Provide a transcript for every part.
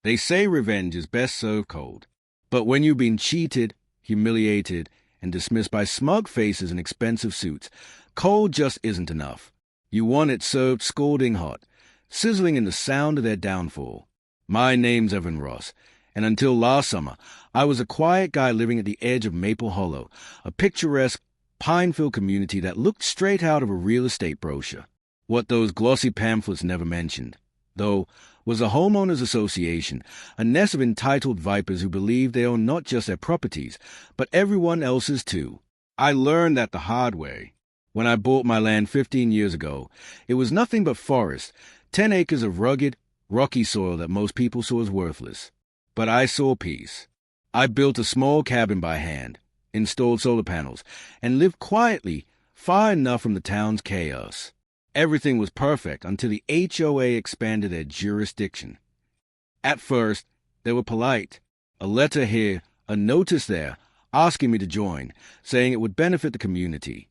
They say revenge is best served cold. But when you've been cheated, humiliated, and dismissed by smug faces in expensive suits, cold just isn't enough. You want it served scalding hot, sizzling in the sound of their downfall. My name's Evan Ross, and until last summer, I was a quiet guy living at the edge of Maple Hollow, a picturesque, pine-filled community that looked straight out of a real estate brochure. What those glossy pamphlets never mentioned, though, was a homeowners association, a nest of entitled vipers who believe they own not just their properties, but everyone else's too. I learned that the hard way. When I bought my land 15 years ago, it was nothing but forest, 10 acres of rugged, rocky soil that most people saw as worthless. But I saw peace. I built a small cabin by hand, installed solar panels, and lived quietly, far enough from the town's chaos. Everything was perfect until the HOA expanded their jurisdiction. At first, they were polite. A letter here, a notice there, asking me to join, saying it would benefit the community.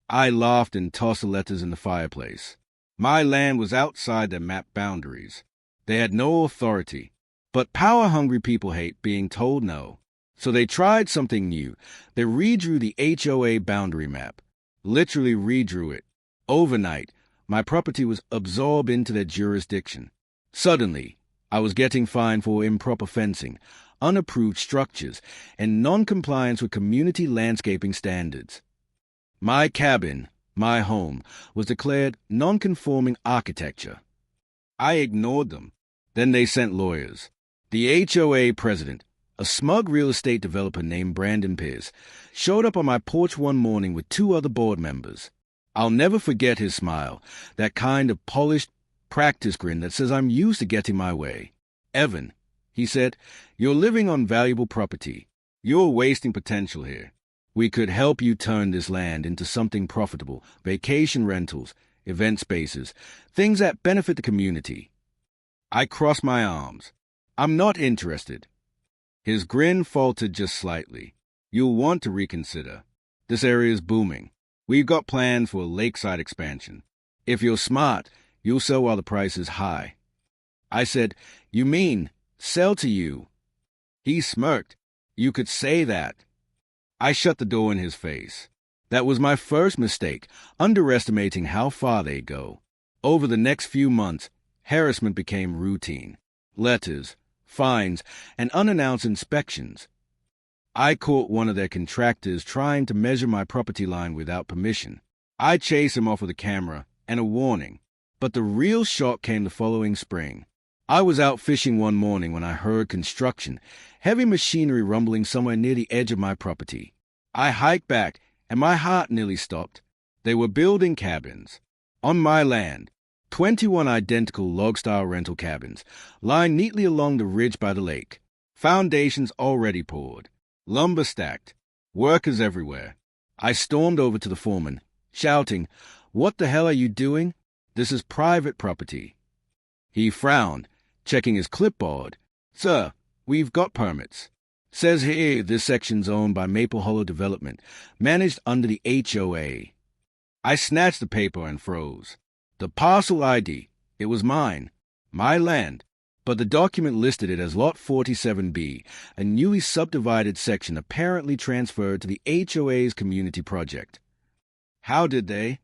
I laughed and tossed the letters in the fireplace. My land was outside their map boundaries. They had no authority. But power-hungry people hate being told no. So they tried something new. They redrew the HOA boundary map. Literally redrew it. Overnight, my property was absorbed into their jurisdiction. Suddenly, I was getting fined for improper fencing, unapproved structures, and non-compliance with community landscaping standards. My cabin, my home, was declared non-conforming architecture. I ignored them. Then they sent lawyers. The HOA president, a smug real estate developer named Brandon Pierce, showed up on my porch one morning with 2 other board members. I'll never forget his smile, that kind of polished, practice grin that says I'm used to getting my way. "Evan," he said, "you're living on valuable property. You're wasting potential here. We could help you turn this land into something profitable, vacation rentals, event spaces, things that benefit the community." I crossed my arms. "I'm not interested." His grin faltered just slightly. "You'll want to reconsider. This area is booming. We've got plans for a lakeside expansion. If you're smart, you'll sell while the price is high." I said, "You mean, sell to you?" He smirked. "You could say that." I shut the door in his face. That was my first mistake, underestimating how far they'd go. Over the next few months, harassment became routine. Letters, fines, and unannounced inspections. I caught one of their contractors trying to measure my property line without permission. I chased him off with a camera and a warning. But the real shock came the following spring. I was out fishing one morning when I heard construction, heavy machinery rumbling somewhere near the edge of my property. I hiked back, and my heart nearly stopped. They were building cabins. On my land, 21 identical log-style rental cabins, lined neatly along the ridge by the lake. Foundations already poured. Lumber stacked. Workers everywhere. I stormed over to the foreman, shouting, "What the hell are you doing? This is private property." He frowned, checking his clipboard. "Sir, we've got permits. Says here this section's owned by Maple Hollow Development, managed under the HOA." I snatched the paper and froze. The parcel ID, it was mine, my land, but the document listed it as Lot 47B, a newly subdivided section apparently transferred to the HOA's community project. How did they?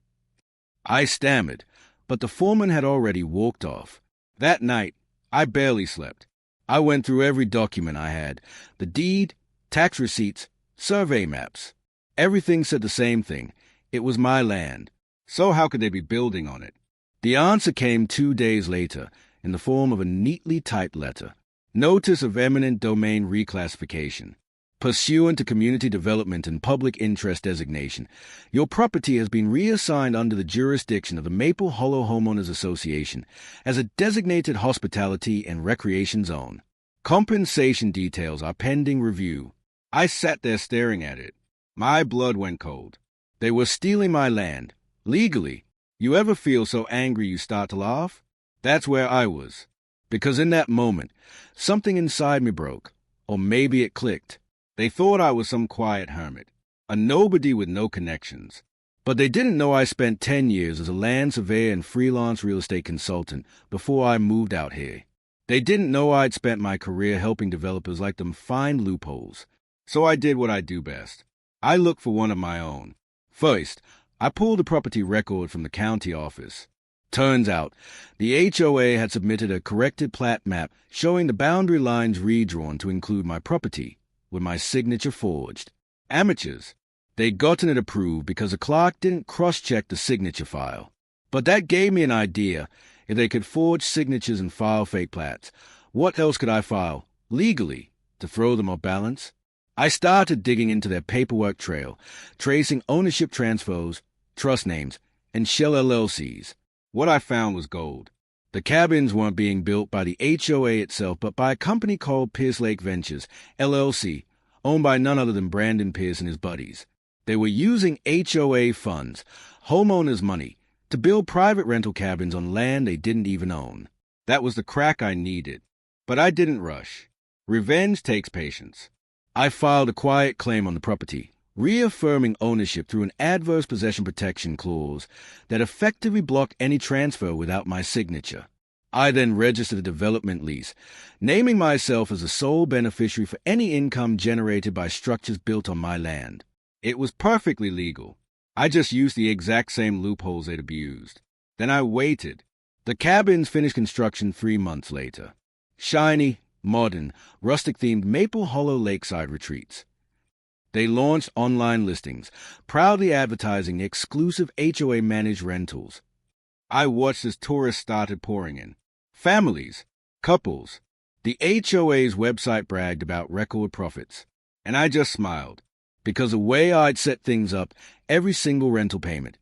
I stammered, but the foreman had already walked off. That night, I barely slept. I went through every document I had, the deed, tax receipts, survey maps. Everything said the same thing. It was my land. So how could they be building on it? The answer came 2 days later, in the form of a neatly typed letter. Notice of eminent domain reclassification. Pursuant to community development and public interest designation, your property has been reassigned under the jurisdiction of the Maple Hollow Homeowners Association as a designated hospitality and recreation zone. Compensation details are pending review. I sat there staring at it. My blood went cold. They were stealing my land. Legally. You ever feel so angry you start to laugh? That's where I was. Because in that moment, something inside me broke. Or maybe it clicked. They thought I was some quiet hermit, a nobody with no connections. But they didn't know I spent 10 years as a land surveyor and freelance real estate consultant before I moved out here. They didn't know I'd spent my career helping developers like them find loopholes. So I did what I do best. I looked for one of my own. First, I pulled a property record from the county office. Turns out, the HOA had submitted a corrected plat map showing the boundary lines redrawn to include my property, with my signature forged. Amateurs. They'd gotten it approved because the clerk didn't cross-check the signature file. But that gave me an idea. If they could forge signatures and file fake plats, what else could I file, legally, to throw them off balance? I started digging into their paperwork trail, tracing ownership transfers, trust names, and shell LLCs. What I found was gold. The cabins weren't being built by the HOA itself, but by a company called Pierce Lake Ventures, LLC, owned by none other than Brandon Pierce and his buddies. They were using HOA funds, homeowners' money, to build private rental cabins on land they didn't even own. That was the crack I needed. But I didn't rush. Revenge takes patience. I filed a quiet claim on the property, reaffirming ownership through an adverse possession protection clause that effectively blocked any transfer without my signature. I then registered a development lease, naming myself as the sole beneficiary for any income generated by structures built on my land. It was perfectly legal. I just used the exact same loopholes they'd abused. Then I waited. The cabins finished construction 3 months later. Shiny, modern, rustic-themed Maple Hollow lakeside retreats. They launched online listings, proudly advertising exclusive HOA-managed rentals. I watched as tourists started pouring in. Families, couples. The HOA's website bragged about record profits. And I just smiled, because the way I'd set things up, every single rental payment,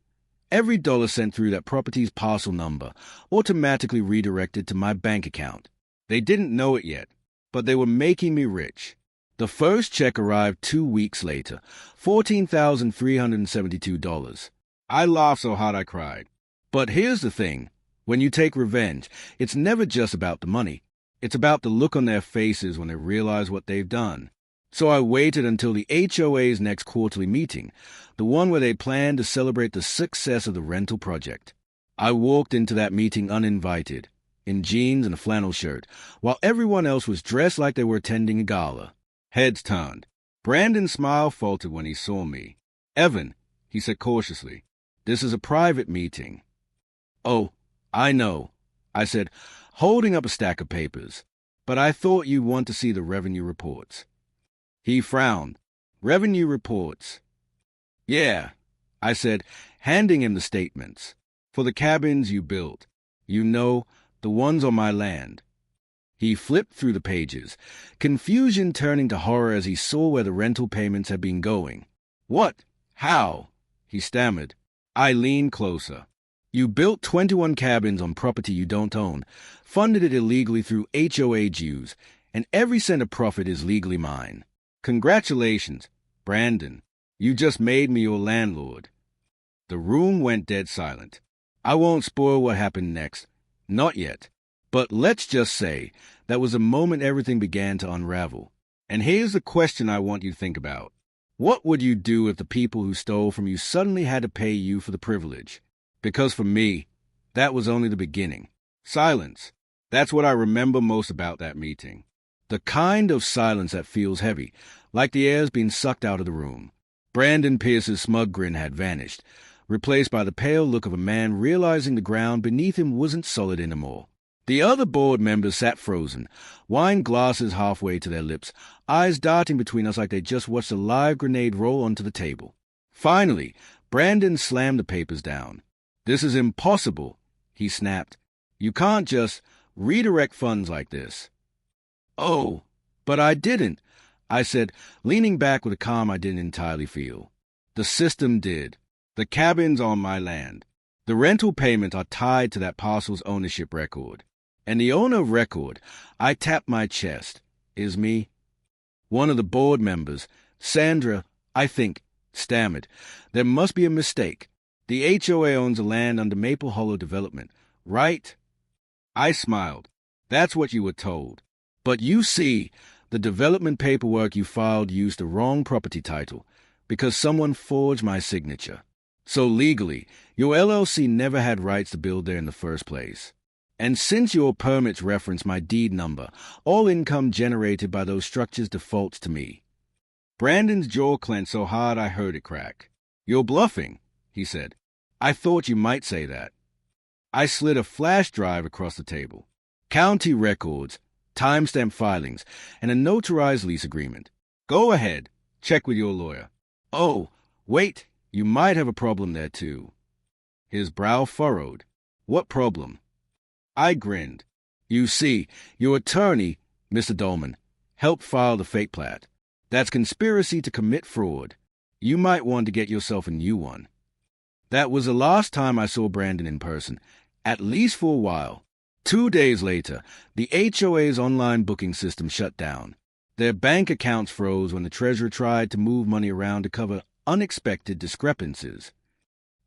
every dollar sent through that property's parcel number, automatically redirected to my bank account. They didn't know it yet, but they were making me rich. The first check arrived 2 weeks later, $14,372. I laughed so hard I cried. But here's the thing. When you take revenge, it's never just about the money. It's about the look on their faces when they realize what they've done. So I waited until the HOA's next quarterly meeting, the one where they planned to celebrate the success of the rental project. I walked into that meeting uninvited, in jeans and a flannel shirt, while everyone else was dressed like they were attending a gala. Heads turned. Brandon's smile faltered when he saw me. "Evan," he said cautiously, "this is a private meeting." "Oh, I know," I said, holding up a stack of papers. "But I thought you'd want to see the revenue reports." He frowned. "Revenue reports?" "Yeah," I said, handing him the statements. "For the cabins you built. You know, the ones on my land." He flipped through the pages, confusion turning to horror as he saw where the rental payments had been going. "What? How?" he stammered. I leaned closer. "You built 21 cabins on property you don't own, funded it illegally through HOA dues, and every cent of profit is legally mine. Congratulations, Brandon. You just made me your landlord." The room went dead silent. I won't spoil what happened next. Not yet. But let's just say that was the moment everything began to unravel. And here's the question I want you to think about. What would you do if the people who stole from you suddenly had to pay you for the privilege? Because for me, that was only the beginning. Silence. That's what I remember most about that meeting. The kind of silence that feels heavy, like the air's been sucked out of the room. Brandon Pierce's smug grin had vanished, replaced by the pale look of a man realizing the ground beneath him wasn't solid anymore. The other board members sat frozen, wine glasses halfway to their lips, eyes darting between us like they just watched a live grenade roll onto the table. Finally, Brandon slammed the papers down. "This is impossible," he snapped. "You can't just redirect funds like this." "Oh, but I didn't," I said, leaning back with a calm I didn't entirely feel. "The system did. The cabin's on my land. The rental payments are tied to that parcel's ownership record. And the owner of record," I tapped my chest, "is me." One of the board members, Sandra, I think, stammered. "There must be a mistake. The HOA owns the land under Maple Hollow Development, right?" I smiled. "That's what you were told. But you see, the development paperwork you filed used the wrong property title, because someone forged my signature. So legally, your LLC never had rights to build there in the first place." And since your permits reference my deed number, all income generated by those structures defaults to me. Brandon's jaw clenched so hard I heard it crack. You're bluffing, he said. I thought you might say that. I slid a flash drive across the table. County records, timestamp filings, and a notarized lease agreement. Go ahead. Check with your lawyer. Oh, wait. You might have a problem there, too. His brow furrowed. What problem? I grinned. You see, your attorney, Mr. Dolman, helped file the fake plat. That's conspiracy to commit fraud. You might want to get yourself a new one. That was the last time I saw Brandon in person, at least for a while. 2 days later, the HOA's online booking system shut down. Their bank accounts froze when the treasurer tried to move money around to cover unexpected discrepancies.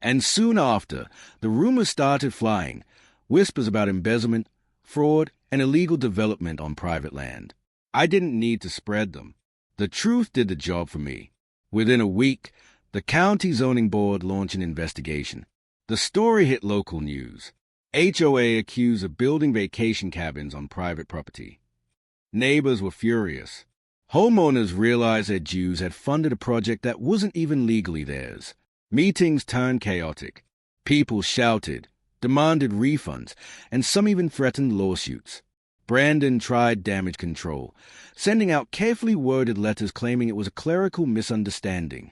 And soon after, the rumors started flying, whispers about embezzlement, fraud, and illegal development on private land. I didn't need to spread them. The truth did the job for me. Within a week, the county zoning board launched an investigation. The story hit local news. HOA accused of building vacation cabins on private property. Neighbors were furious. Homeowners realized their dues had funded a project that wasn't even legally theirs. Meetings turned chaotic. People shouted, demanded refunds, and some even threatened lawsuits. Brandon tried damage control, sending out carefully worded letters claiming it was a clerical misunderstanding.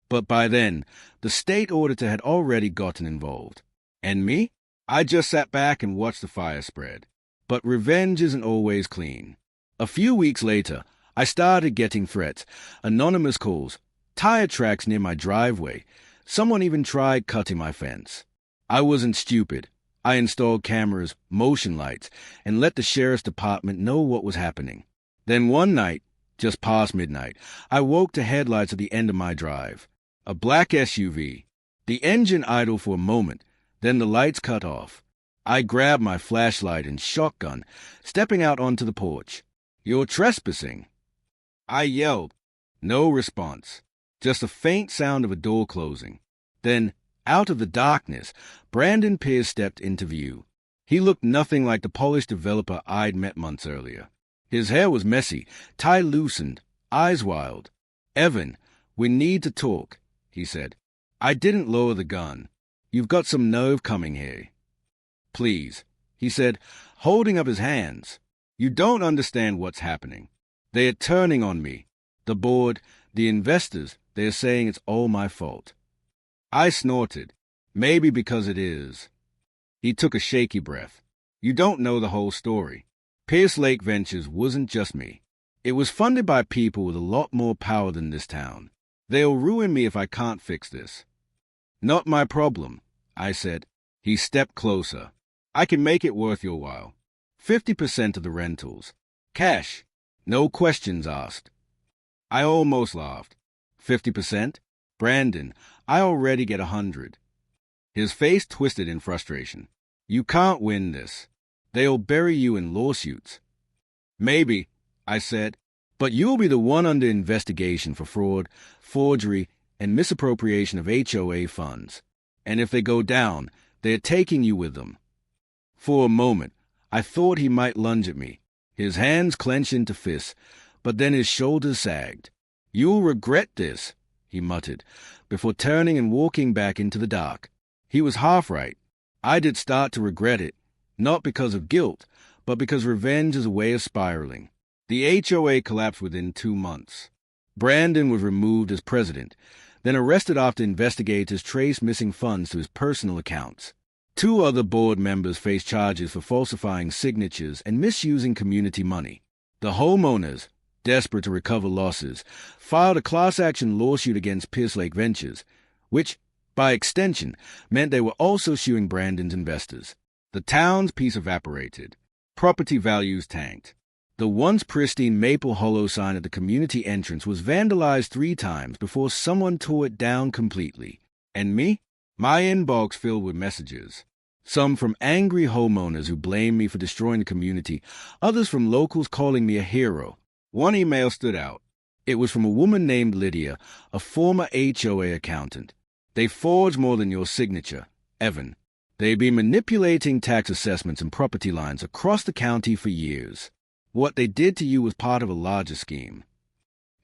But by then, the state auditor had already gotten involved. And me? I just sat back and watched the fire spread. But revenge isn't always clean. A few weeks later, I started getting threats, anonymous calls, tire tracks near my driveway. Someone even tried cutting my fence. I wasn't stupid. I installed cameras, motion lights, and let the sheriff's department know what was happening. Then one night, just past midnight, I woke to headlights at the end of my drive. A black SUV. The engine idled for a moment, then the lights cut off. I grabbed my flashlight and shotgun, stepping out onto the porch. You're trespassing. I yelled. No response. Just a faint sound of a door closing. Then, out of the darkness, Brandon Pierce stepped into view. He looked nothing like the polished developer I'd met months earlier. His hair was messy, tie loosened, eyes wild. Evan, we need to talk, he said. I didn't lower the gun. You've got some nerve coming here. Please, he said, holding up his hands. You don't understand what's happening. They are turning on me. The board, the investors, they are saying it's all my fault. I snorted. Maybe because it is. He took a shaky breath. You don't know the whole story. Pierce Lake Ventures wasn't just me. It was funded by people with a lot more power than this town. They'll ruin me if I can't fix this. Not my problem, I said. He stepped closer. I can make it worth your while. 50% of the rentals. Cash. No questions asked. I almost laughed. 50%? Brandon, I already get 100. His face twisted in frustration. You can't win this. They'll bury you in lawsuits. Maybe, I said, but you'll be the one under investigation for fraud, forgery, and misappropriation of HOA funds. And if they go down, they're taking you with them. For a moment, I thought he might lunge at me. His hands clenched into fists, but then his shoulders sagged. You'll regret this, he muttered, before turning and walking back into the dark. He was half right. I did start to regret it, not because of guilt, but because revenge is a way of spiraling. The HOA collapsed within 2 months. Brandon was removed as president, then arrested after investigators traced missing funds to his personal accounts. 2 other board members faced charges for falsifying signatures and misusing community money. The homeowners, desperate to recover losses, filed a class-action lawsuit against Pierce Lake Ventures, which, by extension, meant they were also suing Brandon's investors. The town's peace evaporated. Property values tanked. The once pristine Maple Hollow sign at the community entrance was vandalized 3 times before someone tore it down completely. And me? My inbox filled with messages. Some from angry homeowners who blamed me for destroying the community, others from locals calling me a hero. One email stood out. It was from a woman named Lydia, a former HOA accountant. They forged more than your signature, Evan. They'd been manipulating tax assessments and property lines across the county for years. What they did to you was part of a larger scheme.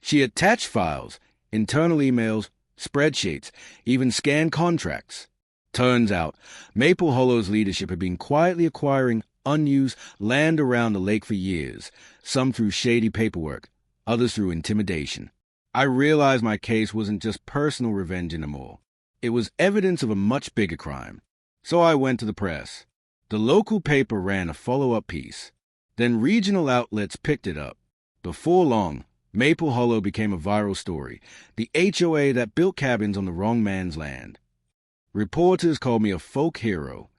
She attached files, internal emails, spreadsheets, even scanned contracts. Turns out, Maple Hollow's leadership had been quietly acquiring unused land around the lake for years, some through shady paperwork, others through intimidation. I realized my case wasn't just personal revenge anymore. It was evidence of a much bigger crime. So I went to the press. The local paper ran a follow-up piece. Then regional outlets picked it up. Before long, Maple Hollow became a viral story, the HOA that built cabins on the wrong man's land. Reporters called me a folk hero.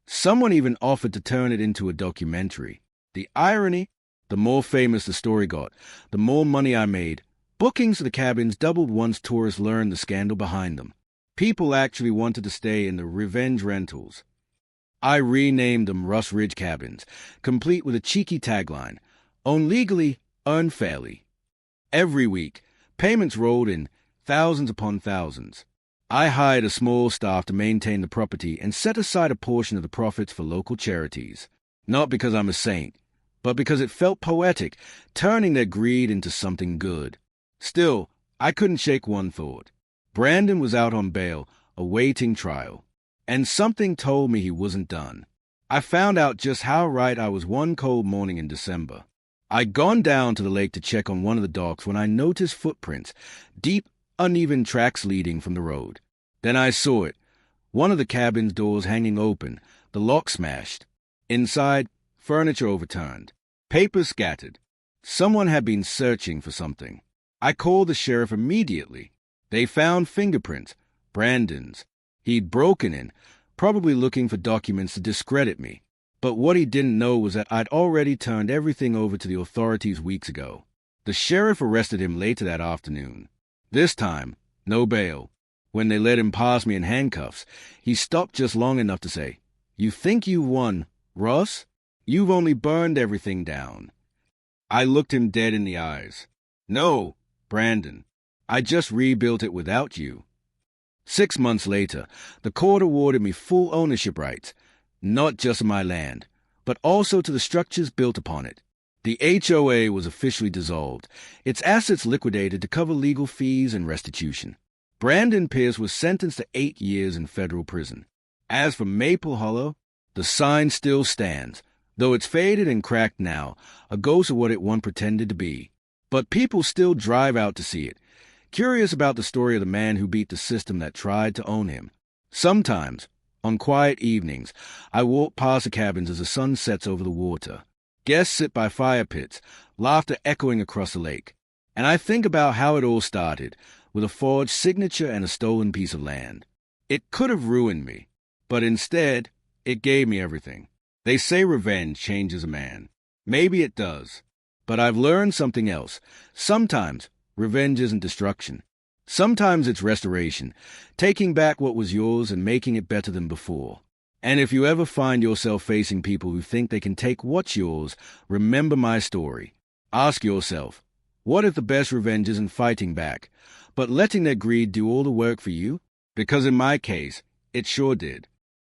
Someone even offered to turn it into a documentary. The irony, the more famous the story got, the more money I made. Bookings for the cabins doubled once tourists learned the scandal behind them. People actually wanted to stay in the revenge rentals. I renamed them Russ Ridge Cabins, complete with a cheeky tagline, own legally, earn fairly. Every week, payments rolled in, thousands upon thousands. I hired a small staff to maintain the property and set aside a portion of the profits for local charities. Not because I'm a saint, but because it felt poetic, turning their greed into something good. Still, I couldn't shake one thought. Brandon was out on bail, awaiting trial. And something told me he wasn't done. I found out just how right I was one cold morning in December. I'd gone down to the lake to check on one of the docks when I noticed footprints, deep, uneven tracks leading from the road. Then I saw it, one of the cabin's doors hanging open, the lock smashed. Inside, furniture overturned, papers scattered. Someone had been searching for something. I called the sheriff immediately. They found fingerprints, Brandon's. He'd broken in, probably looking for documents to discredit me. But what he didn't know was that I'd already turned everything over to the authorities weeks ago. The sheriff arrested him later that afternoon. This time, no bail. When they let him pass me in handcuffs, he stopped just long enough to say, "You think you won, Russ? You've only burned everything down." I looked him dead in the eyes. "No, Brandon, I just rebuilt it without you." 6 months later, the court awarded me full ownership rights, not just of my land, but also to the structures built upon it. The HOA was officially dissolved, its assets liquidated to cover legal fees and restitution. Brandon Pierce was sentenced to 8 years in federal prison. As for Maple Hollow, the sign still stands, though it's faded and cracked now, a ghost of what it once pretended to be. But people still drive out to see it, curious about the story of the man who beat the system that tried to own him. Sometimes, on quiet evenings, I walk past the cabins as the sun sets over the water. Guests sit by fire pits, laughter echoing across the lake. And I think about how it all started, with a forged signature and a stolen piece of land. It could have ruined me, but instead, it gave me everything. They say revenge changes a man. Maybe it does. But I've learned something else. Sometimes, revenge isn't destruction. Sometimes it's restoration, taking back what was yours and making it better than before. And if you ever find yourself facing people who think they can take what's yours, remember my story. Ask yourself, what if the best revenge isn't fighting back, but letting their greed do all the work for you? Because in my case, it sure did.